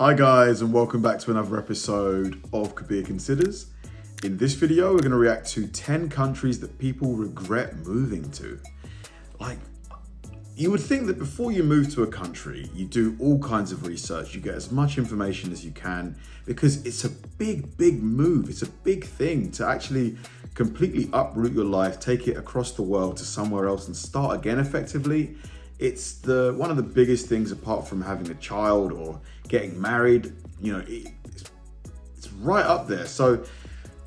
Hi guys, and welcome back to another episode of Kabir Considers. In this video, we're going to react to 10 countries that people regret moving to. Like, you would think that before you move to a country, you do all kinds of research, you get as much information as you can, because it's a big move. It's a big thing to actually completely uproot your life, take it across the world to somewhere else and start again effectively. It's one of the biggest things apart from having a child or getting married. You know, it's right up there. So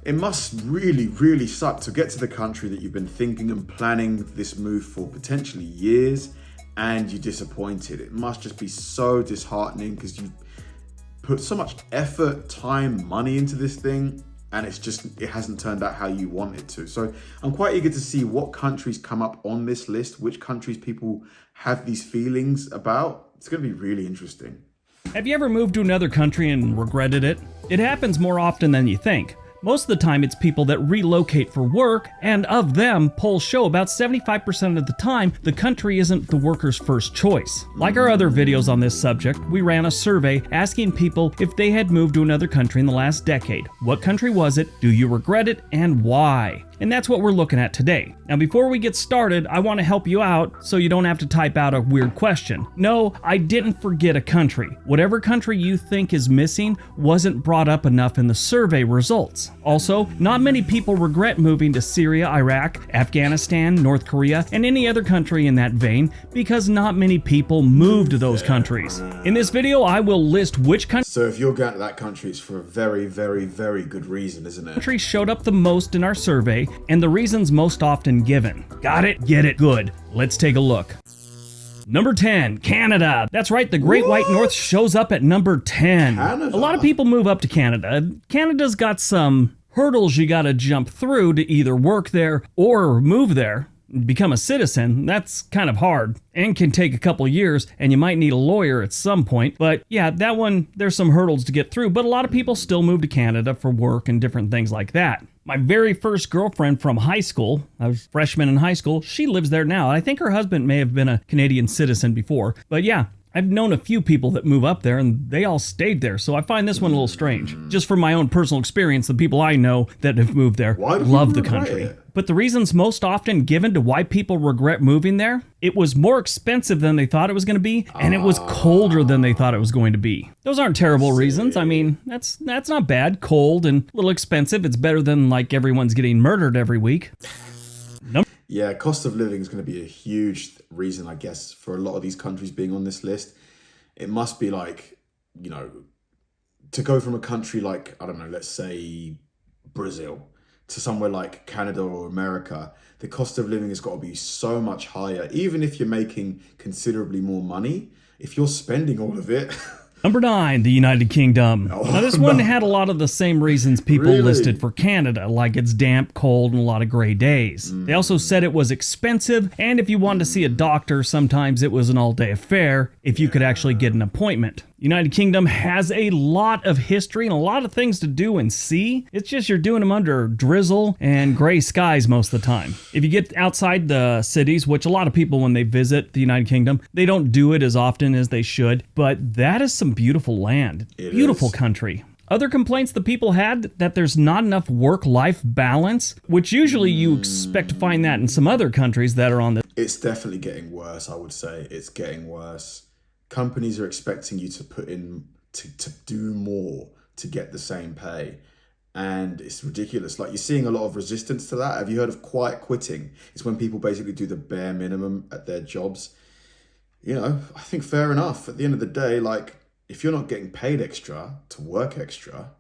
it must really suck to get to the country that you've been thinking and planning this move for potentially years, and you're disappointed. It must just be so disheartening because you put so much effort, time, money into this thing, and it hasn't turned out how you want it to. So I'm quite eager to see what countries come up on this list, which countries people have these feelings about. It's going to be really interesting. Have you ever moved to another country and regretted it? It happens more often than you think. Most of the time it's people that relocate for work, and of them, polls show about 75% of the time the country isn't the worker's first choice. Like our other videos on this subject, we ran a survey asking people if they had moved to another country in the last decade. What country was it? Do you regret it? And why? And that's what we're looking at today. Now before we get started, I want to help you out so you don't have to type out a weird question. No, I didn't forget a country. Whatever country you think is missing wasn't brought up enough in the survey results. Also, not many people regret moving to Syria, Iraq, Afghanistan, North Korea, and any other country in that vein because not many people moved to those countries. In this video, I will list which So if you're going to that country, it's for a very good reason, isn't it? countries showed up the most in our survey and the reasons most often given. Got it? Get it? Good. Let's take a look. Number 10, Canada. That's right, the Great White North shows up at number 10. Canada. A lot of people move up to Canada. Canada's got some hurdles you gotta jump through to either work there or move there. Become a citizen. That's kind of hard and can take a couple years, and you might need a lawyer at some point. But yeah, that one, there's some hurdles to get through, but a lot of people still move to Canada for work and different things like that. My very first girlfriend from high school, I was a freshman in high school, she lives there now. I think her husband may have been a Canadian citizen before, but yeah, I've known a few people that move up there and they all stayed there, so I find this one a little strange. Just from my own personal experience, the people I know that have moved there love the country. But the reasons most often given to why people regret moving there, it was more expensive than they thought it was going to be, and it was colder than they thought it was going to be. Those aren't terrible reasons. I mean, that's not bad. Cold and a little expensive. It's better than like everyone's getting murdered every week. Yeah, cost of living is going to be a huge reason, I guess, for a lot of these countries being on this list. It must be like, you know, to go from a country like, I don't know, let's say Brazil to somewhere like Canada or America, the cost of living has got to be so much higher. Even if you're making considerably more money, if you're spending all of it... Number 9, the United Kingdom. Now this one had a lot of the same reasons people listed for Canada, like it's damp, cold, and a lot of gray days. They also said it was expensive, and if you wanted to see a doctor, sometimes it was an all-day affair if you could actually get an appointment. United Kingdom has a lot of history and a lot of things to do and see. It's just you're doing them under drizzle and gray skies most of the time. If you get outside the cities, which a lot of people when they visit the United Kingdom, they don't do it as often as they should, but that is some beautiful land. Beautiful country. Other complaints the people had, that there's not enough work-life balance, which usually you expect to find that in some other countries that are on the... It's definitely getting worse, I would say. It's getting worse. Companies are expecting you to put in, to do more to get the same pay. And it's ridiculous. Like, you're seeing a lot of resistance to that. Have you heard of quiet quitting? It's when people basically do the bare minimum at their jobs. You know, I think fair enough. At the end of the day, like, if you're not getting paid extra to work extra,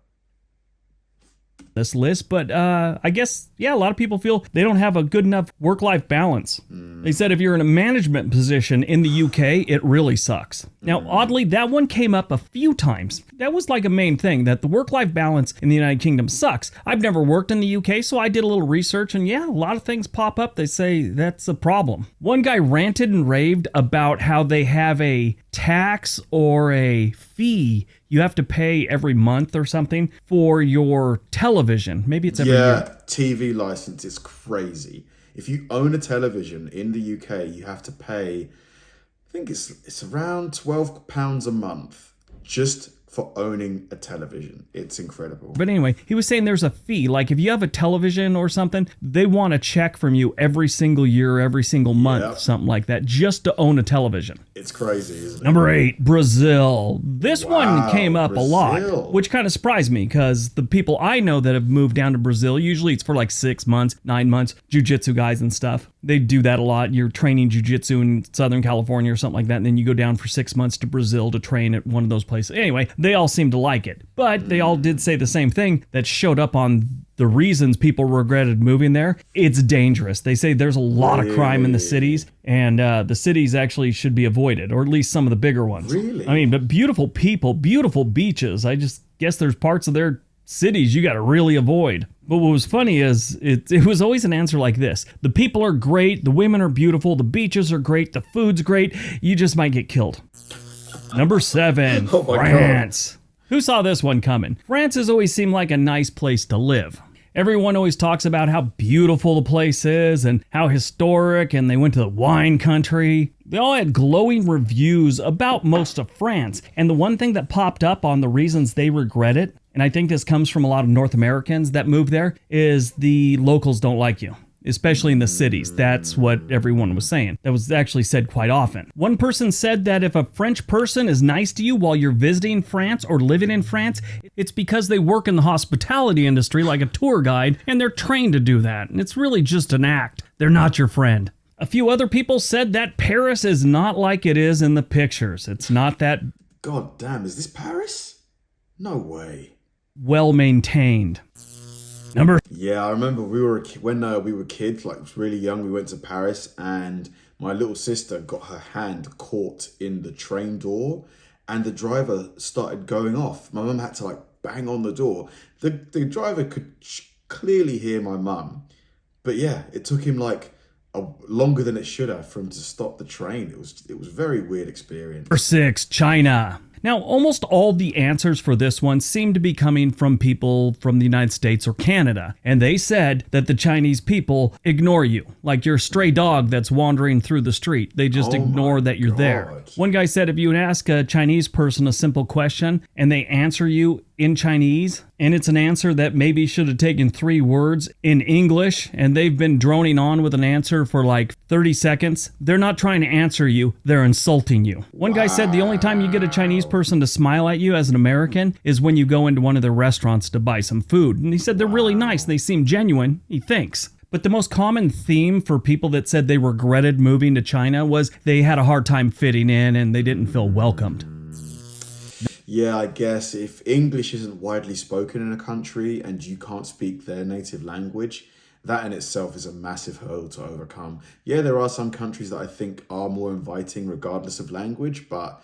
this list, but I guess, yeah, a lot of people feel they don't have a good enough work-life balance. They said if you're in a management position in the UK, it really sucks. Now, oddly, that one came up a few times. That was like a main thing, that the work-life balance in the United Kingdom sucks. I've never worked in the UK, so I did a little research, and yeah, a lot of things pop up. They say that's a problem. One guy ranted and raved about how they have a tax or a fee you have to pay every month or something for your television. Maybe it's every year. Yeah, TV license is crazy. If you own a television in the UK, you have to pay, I think it's around £12 a month just for owning a television. It's incredible. But anyway, he was saying there's a fee. Like if you have a television or something, they want a check from you every single year, every single month, something like that, just to own a television. It's crazy, isn't it? Number 8, Brazil. This one came up a lot, which kind of surprised me because the people I know that have moved down to Brazil, usually it's for like 6 months, 9 months, jiu-jitsu guys and stuff. They do that a lot. You're training jiu-jitsu in Southern California or something like that, and then you go down for 6 months to Brazil to train at one of those places. Anyway, they all seem to like it. But they all did say the same thing that showed up on the reasons people regretted moving there. It's dangerous. They say there's a lot of crime in the cities, and the cities actually should be avoided, or at least some of the bigger ones. Really? I mean, but beautiful people, beautiful beaches. I just guess there's parts of their cities you got to really avoid. But what was funny is it was always an answer like this. The people are great, the women are beautiful, the beaches are great, the food's great, you just might get killed. Number 7, France. God. Who saw this one coming? France has always seemed like a nice place to live. Everyone always talks about how beautiful the place is and how historic, and they went to the wine country. They all had glowing reviews about most of France. And the one thing that popped up on the reasons they regret it, and I think this comes from a lot of North Americans that move there, is the locals don't like you. Especially in the cities. That's what everyone was saying. That was actually said quite often. One person said that if a French person is nice to you while you're visiting France or living in France, it's because they work in the hospitality industry like a tour guide, and they're trained to do that. And it's really just an act. They're not your friend. A few other people said that Paris is not like it is in the pictures. It's not that... God damn, is this Paris? No way. Well maintained. Yeah, I remember when we were kids, like really young, we went to Paris, and my little sister got her hand caught in the train door, and the driver started going off. My mum had to like bang on the door. The driver could clearly hear my mum, but yeah, it took him like longer than it should have for him to stop the train. It was a very weird experience. Number 6, China. Now, almost all the answers for this one seem to be coming from people from the United States or Canada. And they said that the Chinese people ignore you, like you're a stray dog that's wandering through the street. They just ignore that you're there. One guy said if you ask a Chinese person a simple question and they answer you in Chinese, and it's an answer that maybe should have taken 3 words in English, and they've been droning on with an answer for like 30 seconds, they're not trying to answer you, they're insulting you. One guy said the only time you get a Chinese person to smile at you as an American is when you go into one of their restaurants to buy some food. And he said they're really nice, they seem genuine, he thinks. But the most common theme for people that said they regretted moving to China was they had a hard time fitting in and they didn't feel welcomed. Yeah, I guess if English isn't widely spoken in a country and you can't speak their native language, that in itself is a massive hurdle to overcome. Yeah, there are some countries that I think are more inviting regardless of language, but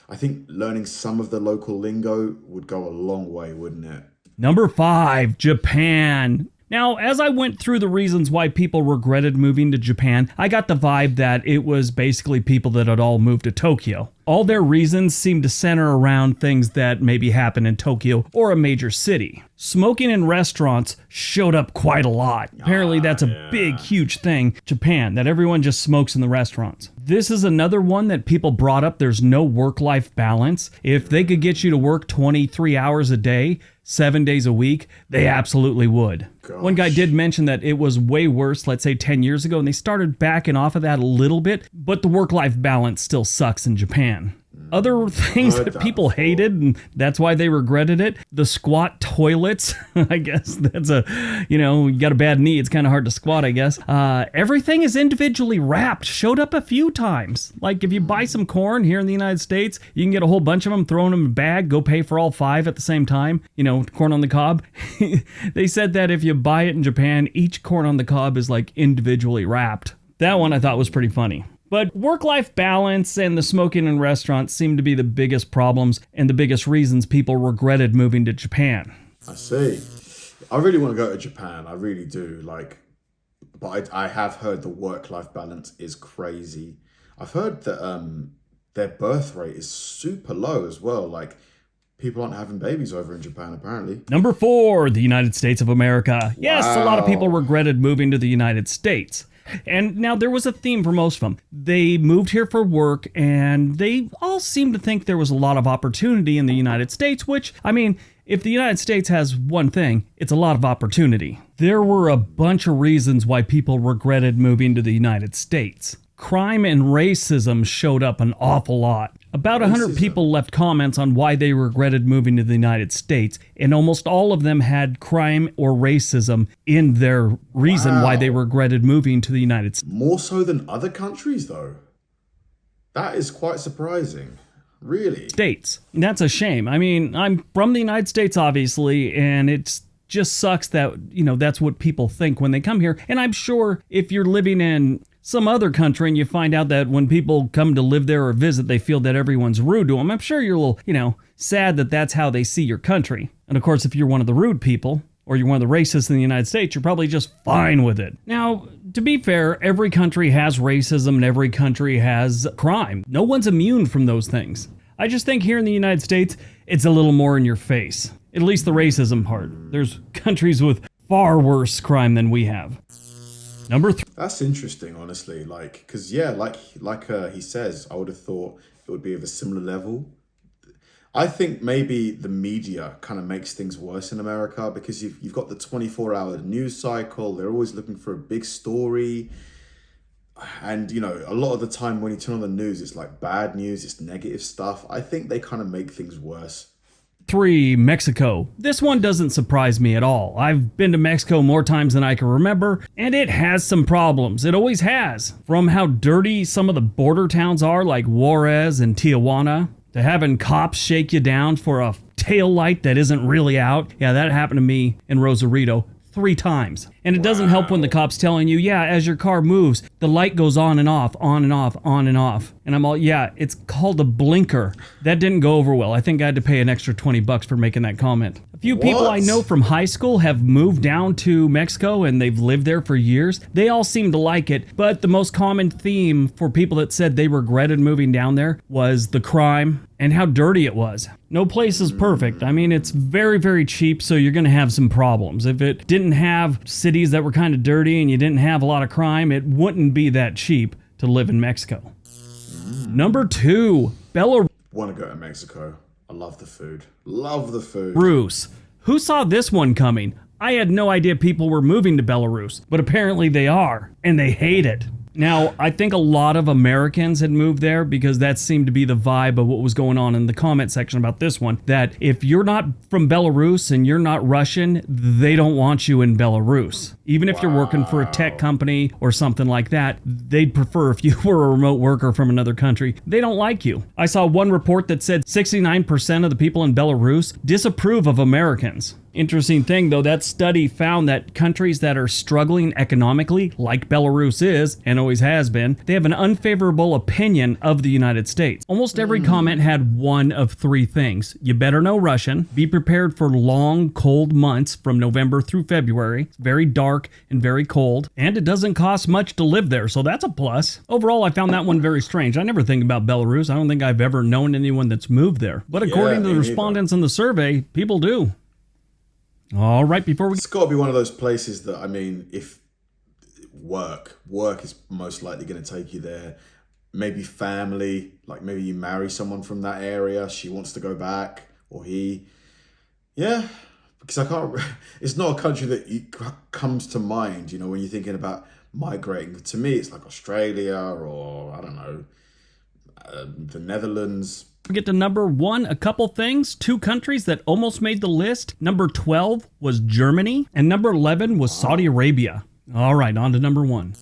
I think learning some of the local lingo would go a long way, wouldn't it? Number 5, Japan. Now, as I went through the reasons why people regretted moving to Japan, I got the vibe that it was basically people that had all moved to Tokyo. All their reasons seemed to center around things that maybe happen in Tokyo or a major city. Smoking in restaurants showed up quite a lot. Apparently that's a big, huge thing, Japan, that everyone just smokes in the restaurants. This is another one that people brought up. There's no work-life balance. If they could get you to work 23 hours a day, 7 days a week, they absolutely would. Gosh. One guy did mention that it was way worse, let's say 10 years ago, and they started backing off of that a little bit, but the work-life balance still sucks in Japan. Other things that people hated, and that's why they regretted it, the squat toilets. I guess that's you got a bad knee, it's kind of hard to squat, I guess. Everything is individually wrapped, showed up a few times. Like if you buy some corn here in the United States, you can get a whole bunch of them, throw them in a bag, go pay for all 5 at the same time, corn on the cob. They said that if you buy it in Japan, each corn on the cob is like individually wrapped. That one I thought was pretty funny. But work-life balance and the smoking in restaurants seem to be the biggest problems and the biggest reasons people regretted moving to Japan. I see. I really want to go to Japan. I really do. But I have heard the work-life balance is crazy. I've heard that their birth rate is super low as well. Like, people aren't having babies over in Japan, apparently. Number 4, the United States of America. Yes, a lot of people regretted moving to the United States. And now there was a theme for most of them. They moved here for work, and they all seemed to think there was a lot of opportunity in the United States, which, I mean, if the United States has one thing, it's a lot of opportunity. There were a bunch of reasons why people regretted moving to the United States. Crime and racism showed up an awful lot. About 100 people left comments on why they regretted moving to the United States, and almost all of them had crime or racism in their reason why they regretted moving to the United States. More so than other countries, though. That is quite surprising. Really? States. That's a shame. I mean, I'm from the United States, obviously, and it's just sucks that, that's what people think when they come here. And I'm sure if you're living in some other country and you find out that when people come to live there or visit, they feel that everyone's rude to them, I'm sure you're a little, sad that that's how they see your country. And of course, if you're one of the rude people, or you're one of the racists in the United States, you're probably just fine with it. Now, to be fair, every country has racism and every country has crime. No one's immune from those things. I just think here in the United States, it's a little more in your face. At least the racism part. There's countries with far worse crime than we have. Number 3. That's interesting, honestly. Because he says, I would have thought it would be of a similar level. I think maybe the media kind of makes things worse in America because you've got the 24-hour news cycle. They're always looking for a big story. And, a lot of the time when you turn on the news, it's like bad news, it's negative stuff. I think they kind of make things worse. 3, Mexico. This one doesn't surprise me at all. I've been to Mexico more times than I can remember, and it has some problems. It always has. From how dirty some of the border towns are, like Juarez and Tijuana, to having cops shake you down for a tail light that isn't really out. Yeah, that happened to me in Rosarito 3 times. And it doesn't help when the cop's telling you, yeah, as your car moves, the light goes on and off, on and off, on and off. And I'm all, yeah, it's called a blinker. That didn't go over well. I think I had to pay an extra $20 for making that comment. A few people I know from high school have moved down to Mexico and they've lived there for years. They all seem to like it, but the most common theme for people that said they regretted moving down there was the crime and how dirty it was. No place is perfect. I mean, it's very, very cheap, so you're going to have some problems. If it didn't have cities that were kind of dirty and you didn't have a lot of crime, it wouldn't be that cheap to live in Mexico. Number 2, Belarus. Want to go to Mexico. I love the food. Love the food. Belarus. Who saw this one coming? I had no idea people were moving to Belarus, but apparently they are, and they hate it. Now, I think a lot of Americans had moved there because that seemed to be the vibe of what was going on in the comment section about this one, that if you're not from Belarus and you're not Russian, they don't want you in Belarus. Even if you're working for a tech company or something like that, they'd prefer if you were a remote worker from another country. They don't like you. I saw one report that said 69% of the people in Belarus disapprove of Americans. Interesting thing, though, that study found that countries that are struggling economically, like Belarus is, and always has been, they have an unfavorable opinion of the United States. Almost every comment had one of 3 things. You better know Russian, be prepared for long, cold months from November through February. It's very dark and very cold, and it doesn't cost much to live there, so that's a plus. Overall, I found that one very strange. I never think about Belarus. I don't think I've ever known anyone that's moved there. But according to the respondents in the survey, people do. All right, before we... It's got to be one of those places that, I mean, if work is most likely going to take you there. Maybe family, like maybe you marry someone from that area, she wants to go back, or he. Yeah, because it's not a country that comes to mind, when you're thinking about migrating. To me, it's like Australia or, I don't know, the Netherlands. We get to number 1, a couple things. 2 countries that almost made the list. Number 12 was Germany, and number 11 was Saudi Arabia. All right, on to number 1.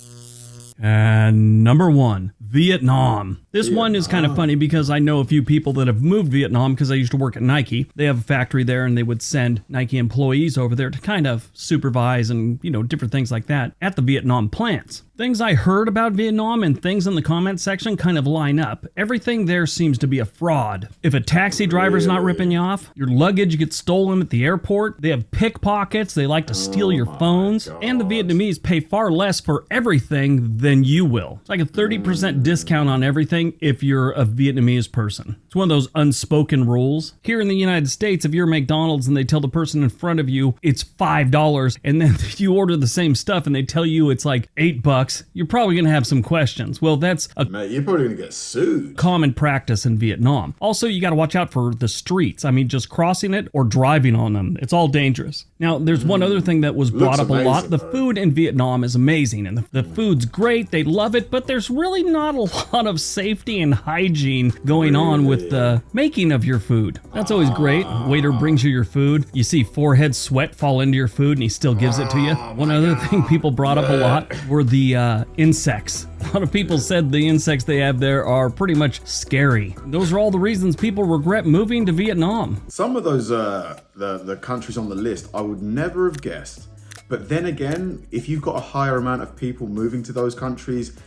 And number 1, Vietnam. This one is kind of funny because I know a few people that have moved Vietnam because I used to work at Nike. They have a factory there and they would send Nike employees over there to kind of supervise and, different things like that at the Vietnam plants. Things I heard about Vietnam and things in the comment section kind of line up. Everything there seems to be a fraud. If a taxi driver's not ripping you off, your luggage gets stolen at the airport, they have pickpockets, they like to steal your phones, and the Vietnamese pay far less for everything than you will. It's like a 30% discount on everything, thing if you're a Vietnamese person. It's one of those unspoken rules. Here in the United States, if you're McDonald's and they tell the person in front of you it's $5, and then you order the same stuff and they tell you it's like $8, you're probably going to have some questions. Well, that's a Mate, you're probably going to get sued. common practice in Vietnam. Also, you got to watch out for the streets. I mean, just crossing it or driving on them. It's all dangerous. Now, there's one other thing that was brought up a lot. The food in Vietnam is amazing, and the food's great. They love it, but there's really not a lot of safety and hygiene going on with the making of your food. That's always great. Waiter brings you your food. You see forehead sweat fall into your food, and he still gives it to you. One other thing people brought up a lot were the insects. A lot of people said the insects they have there are pretty much scary. Those are all the reasons people regret moving to Vietnam. Some of those, the countries on the list, I would never have guessed. But then again, if you've got a higher amount of people moving to those countries,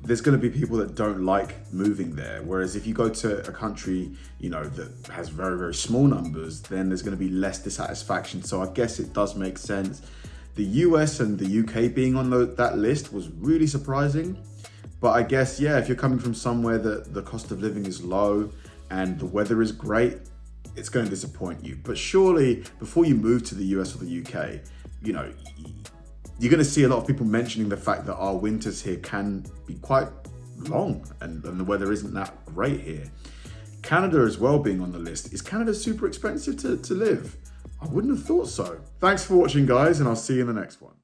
there's going to be people that don't like moving there. Whereas if you go to a country, you know, that has very, very small numbers, then there's going to be less dissatisfaction. So I guess it does make sense. The US and the UK being on that list was really surprising. But I guess, yeah, if you're coming from somewhere that the cost of living is low and the weather is great, it's going to disappoint you. But surely before you move to the US or the UK, you know, you're going to see a lot of people mentioning the fact that our winters here can be quite long and the weather isn't that great here. Canada as well being on the list. Is Canada super expensive to live? I wouldn't have thought so. Thanks for watching, guys, and I'll see you in the next one.